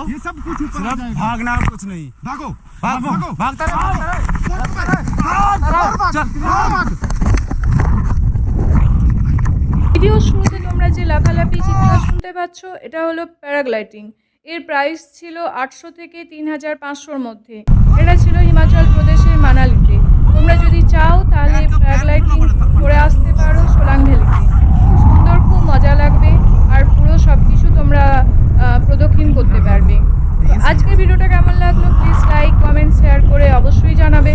ये सब कुछ ऊपर आ सिर्फ जाएगा। भागना और कुछ नहीं। भागो भागो भागो भागता रहे चल। ভিডিও শুরুতে তোমরা যে লাফালাফি চিৎকার শুনতে পাচ্ছ এটা হলো প্যারাগ্লাইডিং। এর প্রাইস ছিল 800 থেকে 3500-র মধ্যে। এটা ছিল হিমাচল প্রদেশের মানালিতে। তোমরা যদি চাও তাহলে প্যারাগ্লাইডিং করে আসতে পারো সোলাং ভ্যালিতে। খুব সুন্দর, খুব মজা লাগবে আর পুরো সব কিছু তোমরা প্রদক্ষিণ করতে পারবে। তো আজকের ভিডিওটা কেমন লাগলো প্লিজ লাইক কমেন্ট শেয়ার করে অবশ্যই জানাবে।